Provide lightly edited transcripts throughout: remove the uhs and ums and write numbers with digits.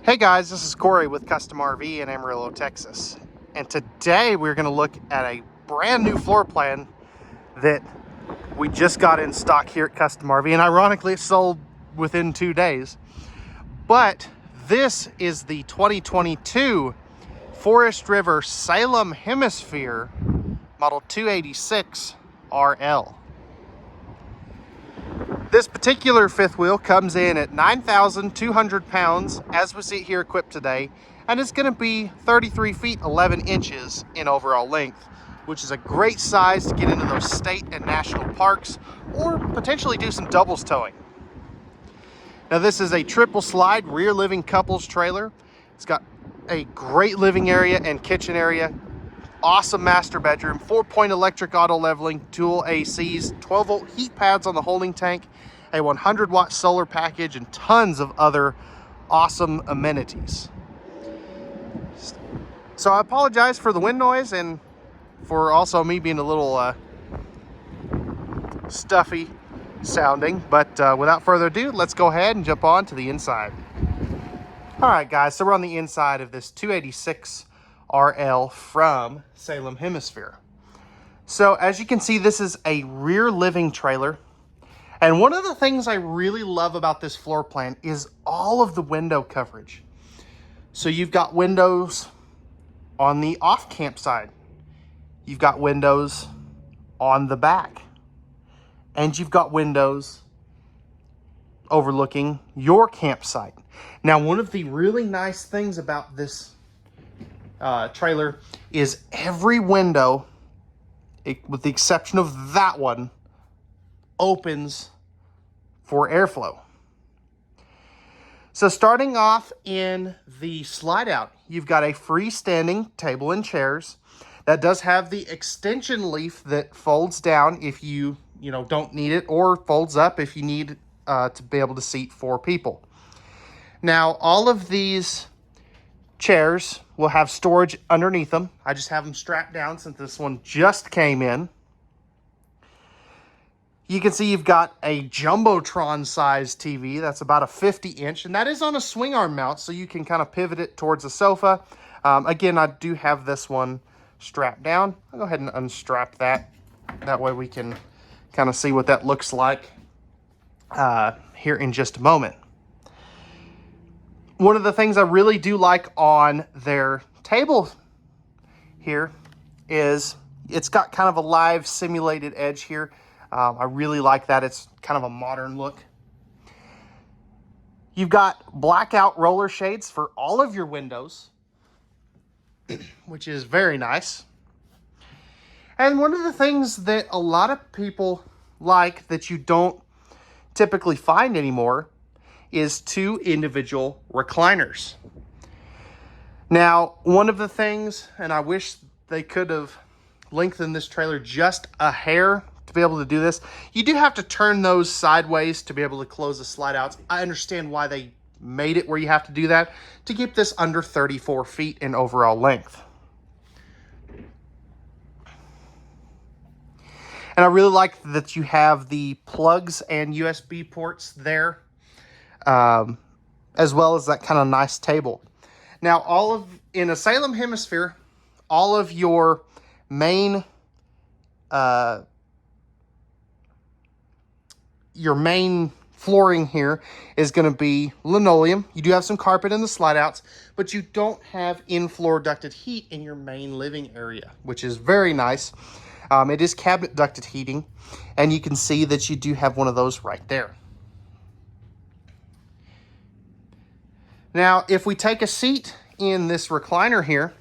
Hey guys, this is Cory with Custom RV in Amarillo, Texas. And today we're going to look at a brand new floor plan that we just got in stock here at Custom RV. And ironically, it sold within 2 days. But this is the 2022 Forest River Salem Hemisphere Model 286RL. This particular fifth wheel comes in at 9,200 pounds, as we see it here equipped today, and it's going to be 33 feet 11 inches in overall length, which is a great size to get into those state and national parks, or potentially do some doubles towing. Now this is a triple slide rear living couples trailer. It's got a great living area and kitchen area, awesome master bedroom, 4-point electric auto leveling, dual ACs, 12-volt heat pads on the holding tank, a 100-watt solar package, and tons of other awesome amenities. So I apologize for the wind noise and for also me being a little stuffy sounding, but without further ado, let's go ahead and jump on to the inside. All right, guys, so we're on the inside of this 286RL from Salem Hemisphere. So as you can see, this is a rear living trailer. And one of the things I really love about this floor plan is all of the window coverage. So you've got windows on the off-camp side. You've got windows on the back. And you've got windows overlooking your campsite. Now, one of the really nice things about this trailer is every window, with the exception of that one, opens for airflow. So starting off in the slide out, you've got a freestanding table and chairs that does have the extension leaf that folds down if you don't need it, or folds up if you need to be able to seat 4 people. Now, all of these chairs will have storage underneath them. I just have them strapped down since this one just came in. You can see you've got a Jumbotron size TV that's about a 50-inch, and that is on a swing arm mount, so you can kind of pivot it towards the sofa. Again, I do have this one strapped down. I'll go ahead and unstrap that. That way we can kind of see what that looks like here in just a moment. One of the things I really do like on their table here is it's got kind of a live simulated edge here. I really like that. It's kind of a modern look. You've got blackout roller shades for all of your windows, which is very nice. And one of the things that a lot of people like that you don't typically find anymore is 2 individual recliners. Now, one of the things, and I wish they could have lengthened this trailer just a hair to be able to do this, you do have to turn those sideways to be able to close the slide outs. I understand why they made it where you have to do that, to keep this under 34 feet in overall length. And I really like that you have the plugs and USB ports there, as well as that kind of nice table. Now, in a Salem Hemisphere, all of your main flooring here is going to be linoleum. You do have some carpet in the slide outs, but you don't have in-floor ducted heat in your main living area, which is very nice. It is cabinet ducted heating, and you can see that you do have one of those right there. Now, if we take a seat in this recliner here,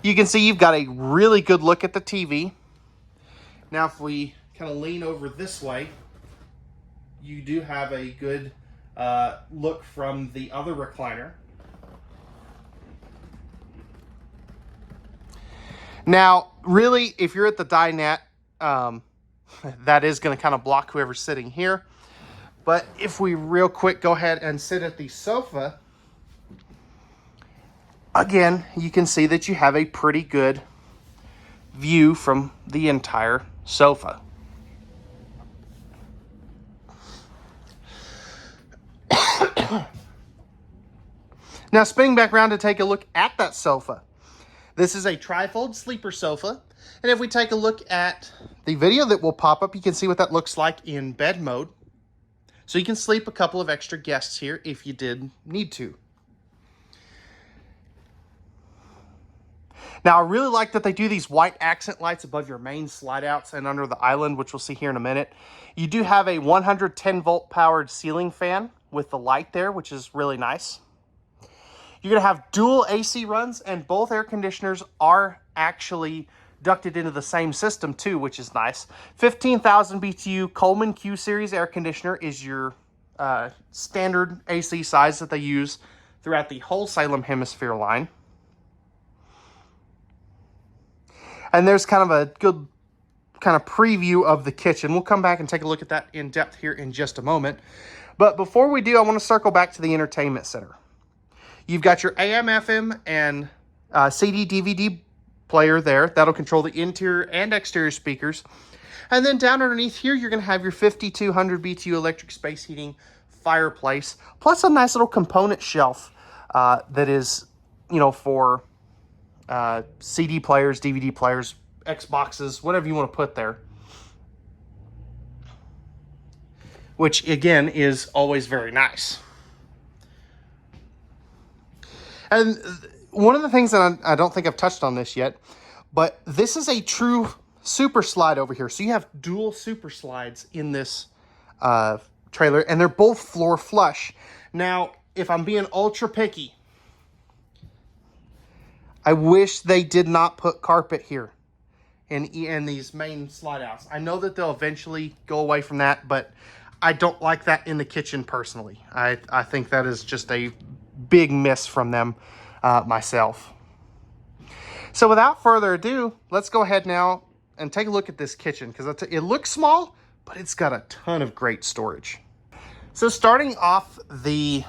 you can see you've got a really good look at the TV. Now, if we kind of lean over this way, you do have a good look from the other recliner. Now, really, if you're at the dinette, that is going to kind of block whoever's sitting here. But if we real quick go ahead and sit at the sofa, again, you can see that you have a pretty good view from the entire sofa. Now spinning back around to take a look at that sofa. This is a trifold sleeper sofa. And if we take a look at the video that will pop up, you can see what that looks like in bed mode. So you can sleep a couple of extra guests here if you did need to. Now, I really like that they do these white accent lights above your main slide outs and under the island, which we'll see here in a minute. You do have a 110 volt powered ceiling fan with the light there, which is really nice. You're going to have dual AC runs, and both air conditioners are actually ducted into the same system too, which is nice. 15,000 BTU Coleman Q Series air conditioner is your standard AC size that they use throughout the whole Salem Hemisphere line. And there's kind of a good kind of preview of the kitchen. We'll come back and take a look at that in depth here in just a moment. But before we do, I want to circle back to the entertainment center. You've got your AM, FM, and CD, DVD player there. That'll control the interior and exterior speakers. And then down underneath here, you're going to have your 5,200 BTU electric space heating fireplace, plus a nice little component shelf that is, you know, for CD players, DVD players, Xboxes, whatever you want to put there. Which, again, is always very nice. And one of the things that I don't think I've touched on this yet, but this is a true super slide over here. So you have dual super slides in this trailer, and they're both floor flush. Now, if I'm being ultra picky, I wish they did not put carpet here in these main slide outs. I know that they'll eventually go away from that, but I don't like that in the kitchen personally. I think that is just a big miss from them myself. So without further ado, let's go ahead now and take a look at this kitchen, because it looks small, but it's got a ton of great storage. So starting off the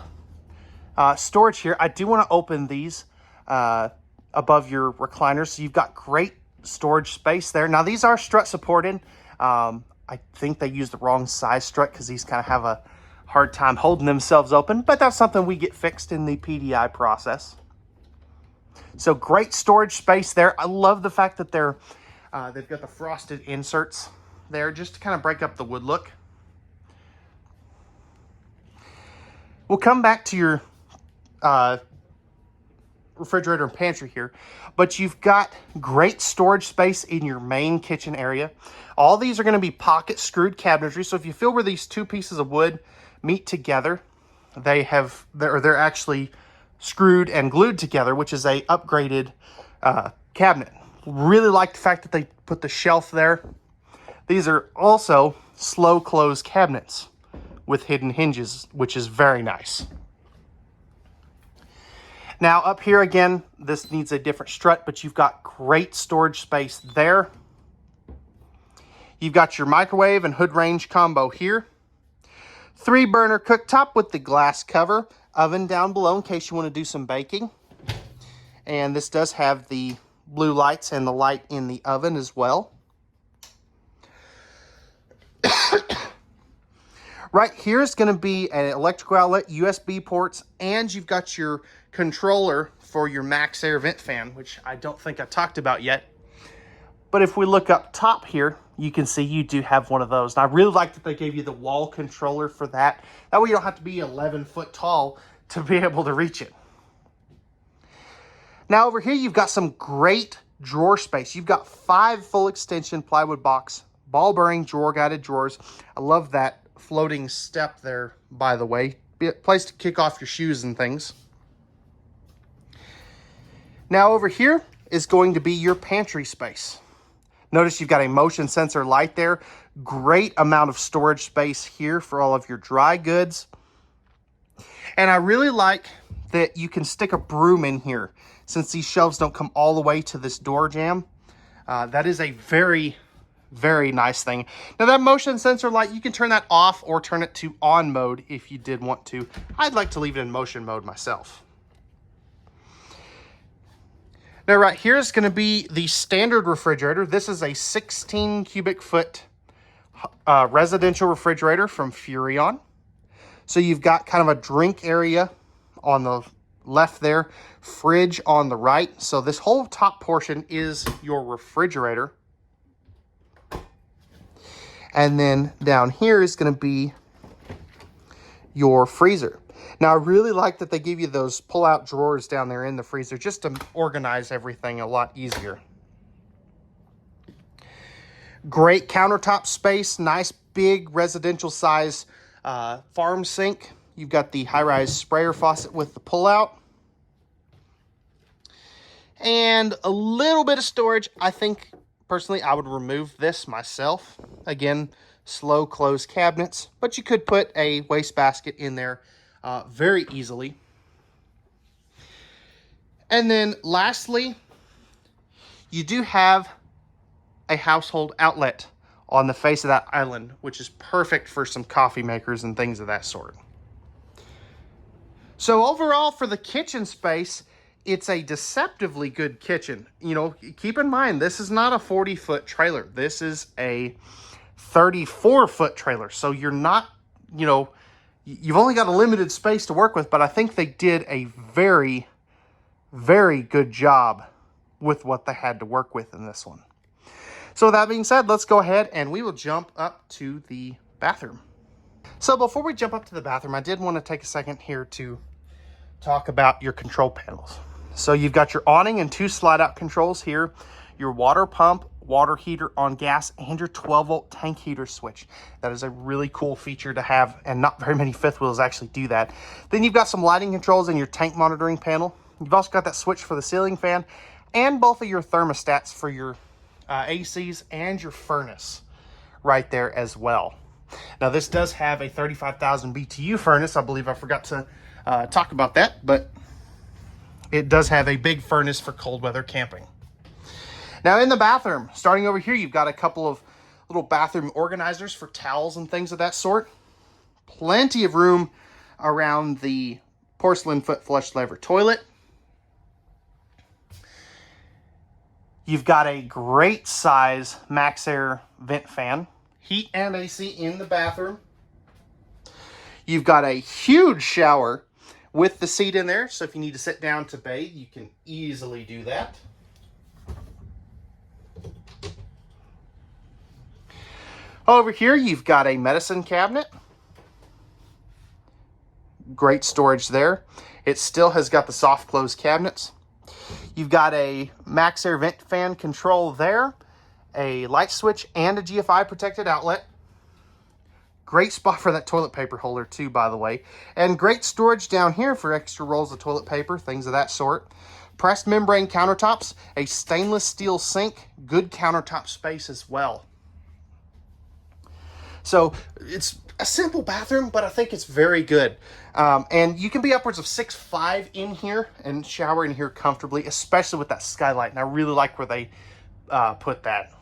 storage here, I do want to open these above your recliners. So you've got great storage space there. Now these are strut supported. I think they used the wrong size strut because these kind of have a hard time holding themselves open, but that's something we get fixed in the PDI process. So great storage space there. I love the fact that they've got the frosted inserts there just to kind of break up the wood look. We'll come back to your refrigerator and pantry here, but you've got great storage space in your main kitchen area. All these are going to be pocket screwed cabinetry, so if you feel where these two pieces of wood meet together, they're actually screwed and glued together, which is a upgraded cabinet. Really like the fact that they put the shelf there. These are also slow close cabinets with hidden hinges, which is very nice. Now up here again, this needs a different strut, but you've got great storage space there. You've got your microwave and hood range combo here. 3-burner cooktop with the glass cover. Oven down below in case you want to do some baking. And this does have the blue lights and the light in the oven as well. Right here is going to be an electrical outlet, USB ports, and you've got your controller for your Max Air vent fan, which I don't think I talked about yet. But if we look up top here, you can see you do have one of those. And I really like that they gave you the wall controller for that. That way you don't have to be 11 foot tall to be able to reach it. Now over here, you've got some great drawer space. You've got 5 full extension plywood box, ball bearing drawer guided drawers. I love that floating step there, by the way. Be a place to kick off your shoes and things. Now over here is going to be your pantry space. Notice you've got a motion sensor light there. Great amount of storage space here for all of your dry goods. And I really like that you can stick a broom in here since these shelves don't come all the way to this door jamb. That is a very, very nice thing. Now that motion sensor light, you can turn that off or turn it to on mode if you did want to. I'd like to leave it in motion mode myself. Now right here is going to be the standard refrigerator. This is a 16 cubic foot residential refrigerator from Furrion. So you've got kind of a drink area on the left there, fridge on the right. So this whole top portion is your refrigerator. And then down here is going to be your freezer. Now, I really like that they give you those pull-out drawers down there in the freezer just to organize everything a lot easier. Great countertop space, nice big residential size farm sink. You've got the high-rise sprayer faucet with the pull-out. And a little bit of storage. I think, personally, I would remove this myself. Again, slow close cabinets, but you could put a wastebasket in there very easily. And then lastly, you do have a household outlet on the face of that island, which is perfect for some coffee makers and things of that sort. So overall, for the kitchen space, it's a deceptively good kitchen. You know, keep in mind, this is not a 40-foot trailer. This is a 34-foot trailer. So you're not, you know, you've only got a limited space to work with, but I think they did a very, very good job with what they had to work with in this one. So with that being said, let's go ahead and we will jump up to the bathroom. So before we jump up to the bathroom, I did want to take a second here to talk about your control panels. So you've got your awning and 2 slide-out controls here, your water pump, water heater on gas, and your 12-volt tank heater switch. That is a really cool feature to have, and not very many fifth wheels actually do that. Then you've got some lighting controls in your tank monitoring panel. You've also got that switch for the ceiling fan, and both of your thermostats for your ACs and your furnace right there as well. Now this does have a 35,000 BTU furnace. I believe I forgot to talk about that, but it does have a big furnace for cold weather camping. Now in the bathroom, starting over here, you've got a couple of little bathroom organizers for towels and things of that sort. Plenty of room around the porcelain foot flush lever toilet. You've got a great size Max Air vent fan, heat and AC in the bathroom. You've got a huge shower with the seat in there, so if you need to sit down to bathe, you can easily do that. Over here, you've got a medicine cabinet. Great storage there. It still has got the soft close cabinets. You've got a Max Air vent fan control there, a light switch, and a GFI protected outlet. Great spot for that toilet paper holder too, by the way. And great storage down here for extra rolls of toilet paper, things of that sort. Pressed membrane countertops, a stainless steel sink, good countertop space as well. So it's a simple bathroom, but I think it's very good. And you can be upwards of 6'5" in here and shower in here comfortably, especially with that skylight. And I really like where they put that.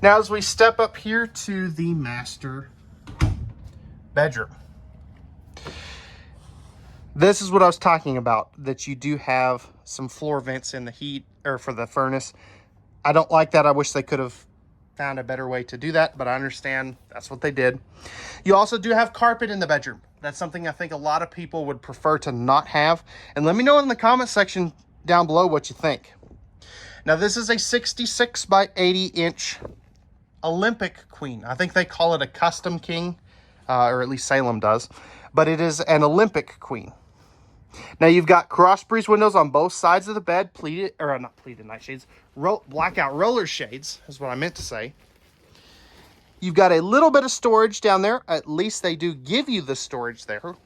Now, as we step up here to the master bedroom, this is what I was talking about, that you do have some floor vents in the heat or for the furnace. I don't like that. I wish they could have found a better way to do that, but I understand that's what they did. You also do have carpet in the bedroom. That's something I think a lot of people would prefer to not have. And let me know in the comment section down below what you think. Now, this is a 66 by 80 inch Olympic queen. I think they call it a custom king, or at least Salem does, but it is an Olympic queen. Now you've got cross breeze windows on both sides of the bed, pleated, or not pleated nightshades, blackout roller shades is what I meant to say. You've got a little bit of storage down there. At least they do give you the storage there.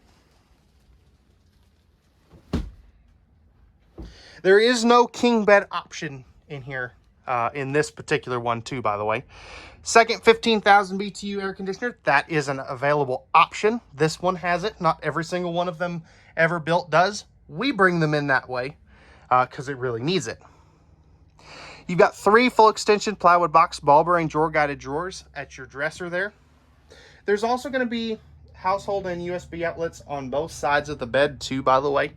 There is no king bed option in here, in this particular one too, by the way. Second 15,000 BTU air conditioner, that is an available option. This one has it. Not every single one of them ever built does. We bring them in that way because it really needs it. You've got 3 full extension plywood box ball bearing drawer guided drawers at your dresser there. There's also going to be household and USB outlets on both sides of the bed too, by the way.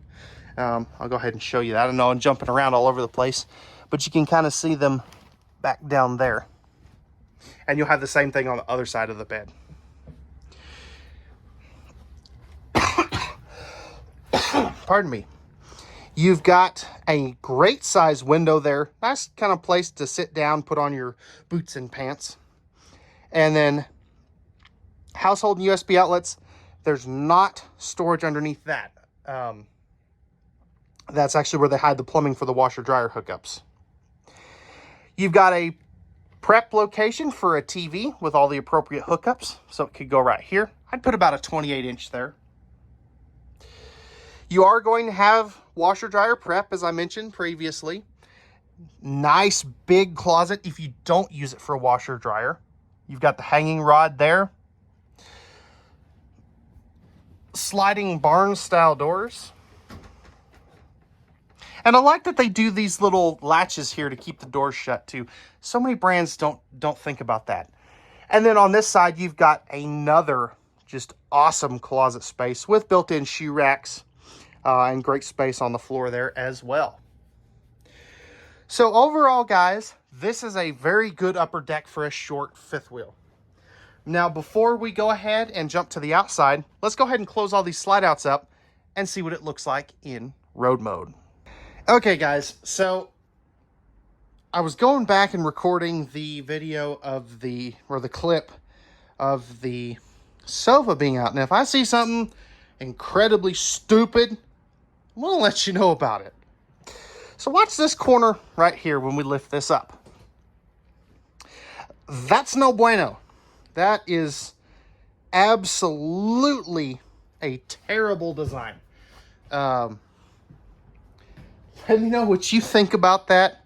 I'll go ahead and show you that. I know I'm jumping around all over the place, but you can kind of see them back down there. And you'll have the same thing on the other side of the bed. pardon me. You've got a great size window there. Nice kind of place to sit down, put on your boots and pants. And then household and USB outlets. There's not storage underneath that. That's actually where they hide the plumbing for the washer dryer hookups. You've got a prep location for a TV with all the appropriate hookups. So it could go right here. I'd put about a 28-inch there. You are going to have washer dryer prep, as I mentioned previously. Nice big closet if you don't use it for a washer dryer. You've got the hanging rod there. Sliding barn style doors. And I like that they do these little latches here to keep the doors shut too. So many brands don't think about that. And then on this side, you've got another just awesome closet space with built-in shoe racks and great space on the floor there as well. So overall, guys, this is a very good upper deck for a short fifth wheel. Now, before we go ahead and jump to the outside, let's go ahead and close all these slide outs up and see what it looks like in road mode. Okay, guys, so I was going back and recording the video of the clip of the sofa being out. Now, if I see something incredibly stupid, I'm going to let you know about it. So watch this corner right here when we lift this up. That's no bueno. That is absolutely a terrible design. Let me know what you think about that,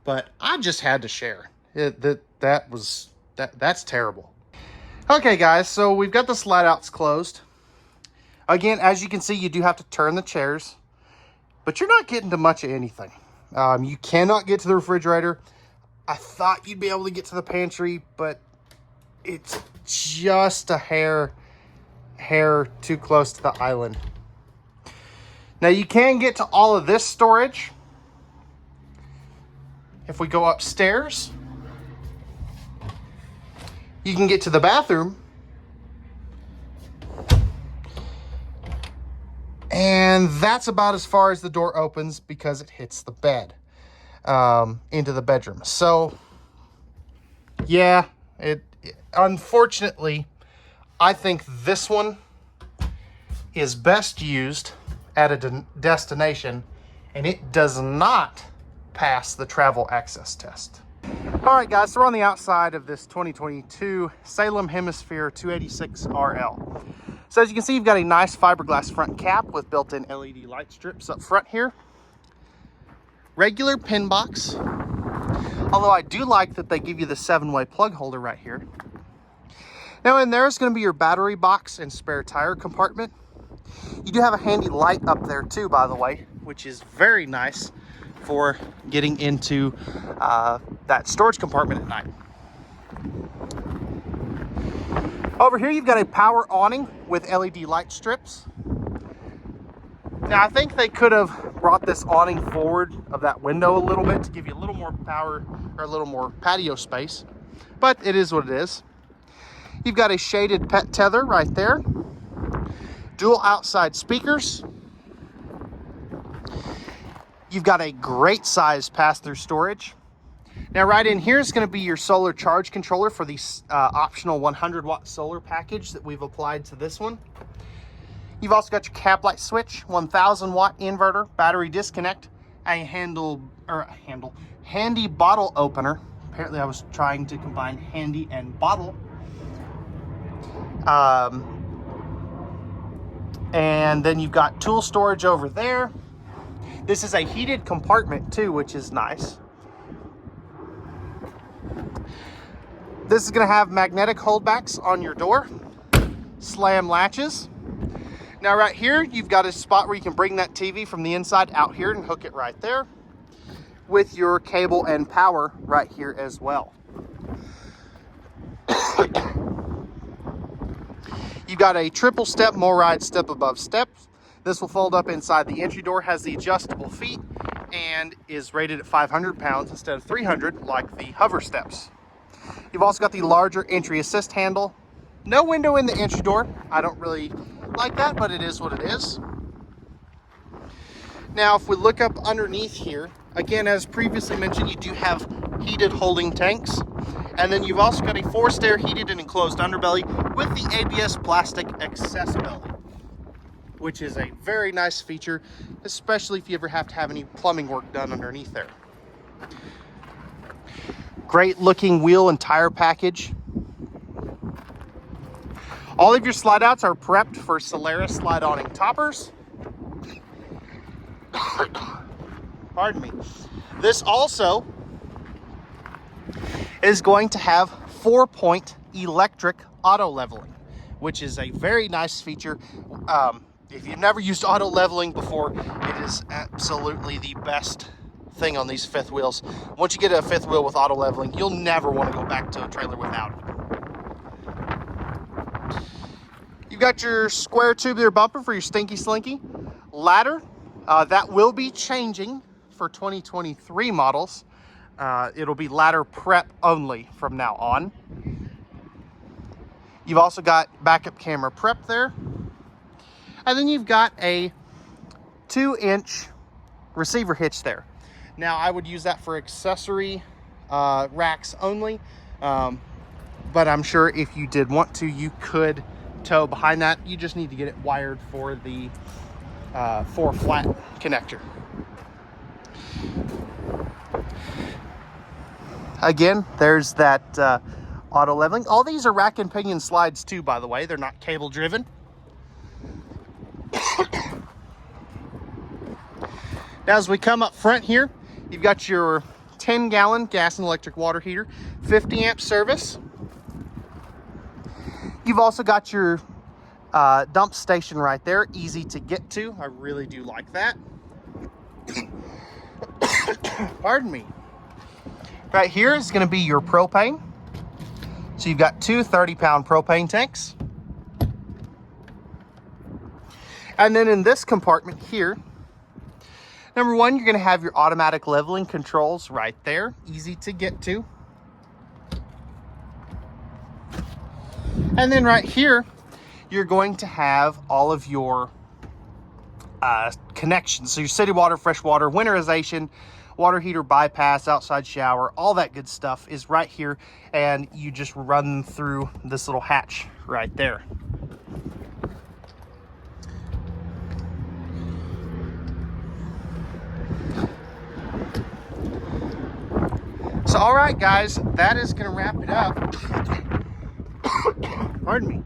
but I just had to share. That's terrible. Okay, guys, so we've got the slide outs closed. Again, as you can see, you do have to turn the chairs, but you're not getting to much of anything. You cannot get to the refrigerator. I thought you'd be able to get to the pantry, but it's just a hair too close to the island. Now, you can get to all of this storage. If we go upstairs, you can get to the bathroom. And that's about as far as the door opens because it hits the bed into the bedroom. So, yeah, unfortunately, I think this one is best used at a destination, and it does not pass the travel access test. All right, guys, so we're on the outside of this 2022 Salem Hemisphere 286RL. So as you can see, you've got a nice fiberglass front cap with built-in LED light strips up front here. Regular pin box, although I do like that they give you the 7-way plug holder right here. Now in there is going to be your battery box and spare tire compartment. You do have a handy light up there too, by the way, which is very nice for getting into that storage compartment at night. Over here, you've got a power awning with LED light strips. Now, I think they could have brought this awning forward of that window a little bit to give you a little more power or a little more patio space, but it is what it is. You've got a shaded pet tether right there. Dual outside speakers. You've got a great size pass-through storage. Now right in here is going to be your solar charge controller for the optional 100-watt solar package that we've applied to this one. You've also got your cap light switch, 1000-watt inverter, battery disconnect, a handy bottle opener. Apparently I was trying to combine handy and bottle. And then you've got tool storage over there. This is a heated compartment too, which is nice. This is going to have magnetic holdbacks on your door, slam latches. Now right here, you've got a spot where you can bring that TV from the inside out here and hook it right there with your cable and power right here as well. You've got a triple step MORryde step above step. This will fold up inside the entry door, has the adjustable feet, and is rated at 500 pounds instead of 300 like the hover steps. You've also got the larger entry assist handle. No window in the entry door. I don't really like that, but it is what it is. Now, if we look up underneath here, again, as previously mentioned, you do have heated holding tanks. And then you've also got a forced air heated and enclosed underbelly with the ABS plastic accessibility, which is a very nice feature, especially if you ever have to have any plumbing work done underneath there. Great looking wheel and tire package. All of your slide outs are prepped for Solaris slide awning toppers. Pardon me. This also is going to have 4-point electric auto leveling, which is a very nice feature. If you've never used auto leveling before, it is absolutely the best thing on these fifth wheels. Once you get a fifth wheel with auto leveling, you'll never want to go back to a trailer without it. You've got your square tubular bumper for your stinky slinky. Ladder, that will be changing for 2023 models. It'll be ladder prep only from now on. You've also got backup camera prep there. And then you've got a 2-inch receiver hitch there. Now, I would use that for accessory racks only. But I'm sure if you did want to, you could tow behind that. You just need to get it wired for the 4-flat connector. Again, there's that auto leveling. All these are rack and pinion slides too, by the way. They're not cable driven. Now, as we come up front here, you've got your 10-gallon gas and electric water heater, 50 amp service. You've also got your dump station right there, easy to get to. I really do like that. Pardon me. Right here is going to be your propane. So you've got two 30-pound propane tanks. And then in this compartment here, number one, you're going to have your automatic leveling controls right there, easy to get to. And then right here, you're going to have all of your connections. So your city water, fresh water, winterization, water heater bypass, outside shower, all that good stuff is right here. And you just run them through this little hatch right there. So, all right, guys, that is going to wrap it up. Pardon me.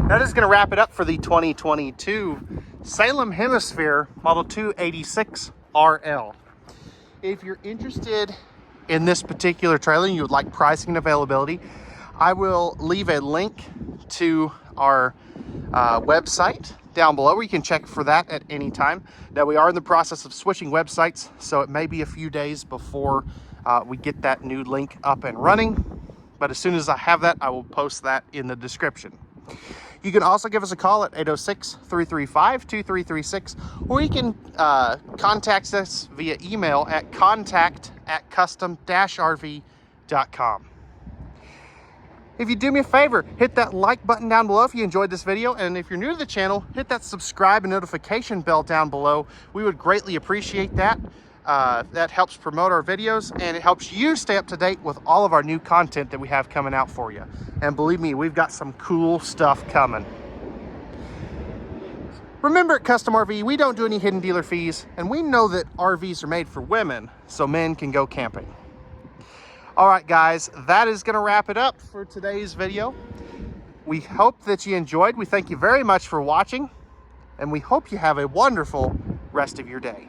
That is going to wrap it up for the 2022 Salem Hemisphere Model 286RL. If you're interested in this particular trailer and you would like pricing and availability, I will leave a link to our website down below where you can check for that at any time. Now, we are in the process of switching websites, so it may be a few days before we get that new link up and running. But as soon as I have that, I will post that in the description. You can also give us a call at 806-335-2336, or you can contact us via email at contact@custom-rv.com. If you do me a favor, hit that like button down below if you enjoyed this video, and if you're new to the channel, hit that subscribe and notification bell down below. We would greatly appreciate that. That helps promote our videos, and it helps you stay up to date with all of our new content that we have coming out for you. And believe me, we've got some cool stuff coming. Remember, at Custom RV, we don't do any hidden dealer fees, and we know that RVs are made for women so men can go camping. All right, guys, that is going to wrap it up for today's video. We hope that you enjoyed. We thank you very much for watching, and we hope you have a wonderful rest of your day.